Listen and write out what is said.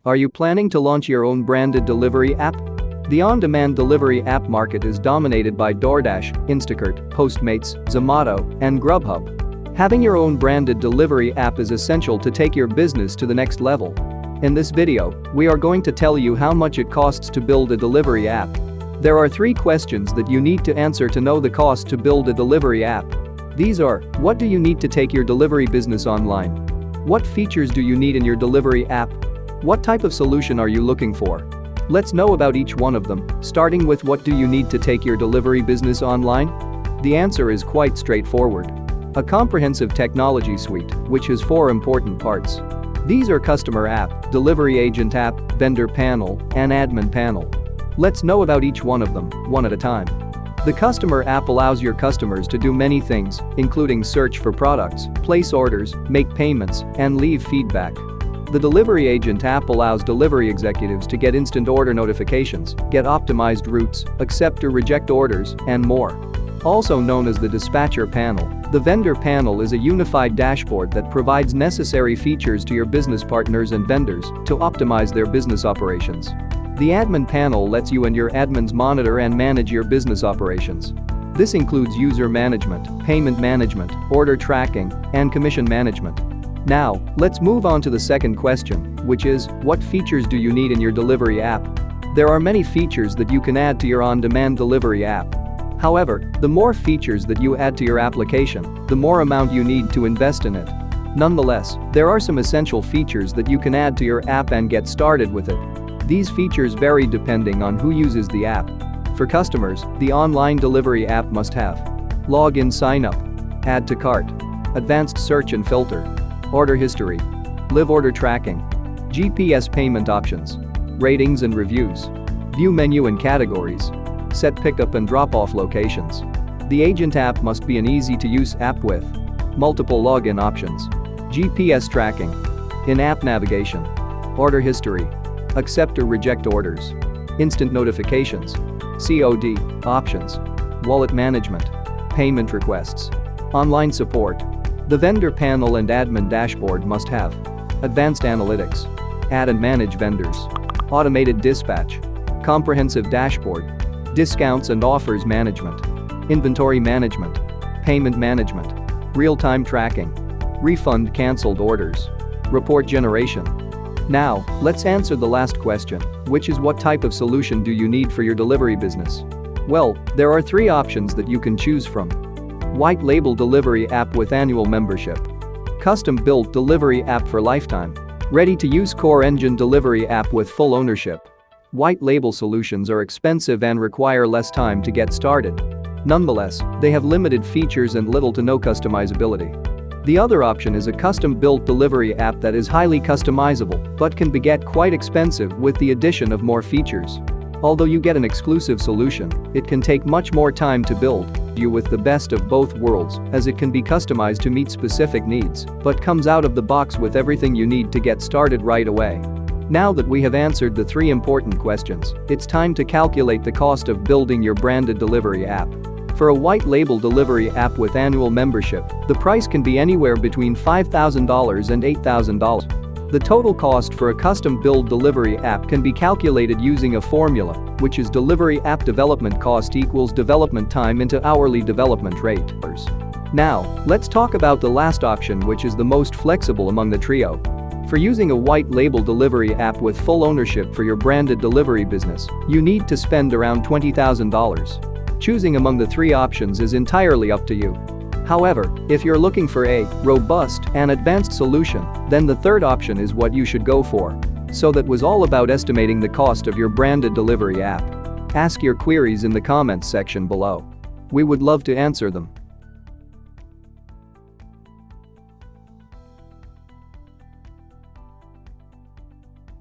Are you planning to launch your own branded delivery app? The on-demand delivery app market is dominated by DoorDash, Instacart, Postmates, Zomato, and Grubhub. Having your own branded delivery app is essential to take your business to the next level. In this video, we are going to tell you how much it costs to build a delivery app. There are 3 questions that you need to answer to know the cost to build a delivery app. These are: what do you need to take your delivery business online? What features do you need in your delivery app? What type of solution are you looking for? Let's know about each one of them, starting with what do you need to take your delivery business online? The answer is quite straightforward. A comprehensive technology suite, which has 4 important parts. These are customer app, delivery agent app, vendor panel, and admin panel. Let's know about each one of them, one at a time. The customer app allows your customers to do many things, including search for products, place orders, make payments, and leave feedback. The delivery agent app allows delivery executives to get instant order notifications, get optimized routes, accept or reject orders, and more. Also known as the dispatcher panel, the vendor panel is a unified dashboard that provides necessary features to your business partners and vendors to optimize their business operations. The admin panel lets you and your admins monitor and manage your business operations. This includes user management, payment management, order tracking, and commission management. Now, let's move on to the second question, which is, what features do you need in your delivery app? There are many features that you can add to your on-demand delivery app. However, the more features that you add to your application, the more amount you need to invest in it. Nonetheless, there are some essential features that you can add to your app and get started with it. These features vary depending on who uses the app. For customers, the online delivery app must have login sign-up, add to cart, advanced search and filter, order history, live order tracking, GPS payment options, ratings and reviews, view menu and categories, set pickup and drop-off locations. The agent app must be an easy-to-use app with multiple login options, GPS tracking, in-app navigation, order history, accept or reject orders, instant notifications, COD options, wallet management, payment requests, online support. The vendor panel and admin dashboard must have advanced analytics, add and manage vendors, automated dispatch, comprehensive dashboard, discounts and offers management, inventory management, payment management, real-time tracking, refund canceled orders, report generation. Now, let's answer the last question, which is what type of solution do you need for your delivery business? Well, there are 3 options that you can choose from. White label delivery app with annual membership. Custom-built delivery app for lifetime. Ready-to-use core engine delivery app with full ownership. White label solutions are expensive and require less time to get started. Nonetheless, they have limited features and little to no customizability. The other option is a custom-built delivery app that is highly customizable but can get quite expensive with the addition of more features. Although you get an exclusive solution, it can take much more time to build you with the best of both worlds, as it can be customized to meet specific needs, but comes out of the box with everything you need to get started right away. Now that we have answered the 3 important questions, it's time to calculate the cost of building your branded delivery app. For a white label delivery app with annual membership, the price can be anywhere between $5,000 and $8,000. The total cost for a custom-built delivery app can be calculated using a formula, which is delivery app development cost equals development time into hourly development rate. Now, let's talk about the last option, which is the most flexible among the trio. For using a white label delivery app with full ownership for your branded delivery business, you need to spend around $20,000. Choosing among the 3 options is entirely up to you. However, if you're looking for a robust and advanced solution, then the third option is what you should go for. So that was all about estimating the cost of your branded delivery app. Ask your queries in the comments section below. We would love to answer them.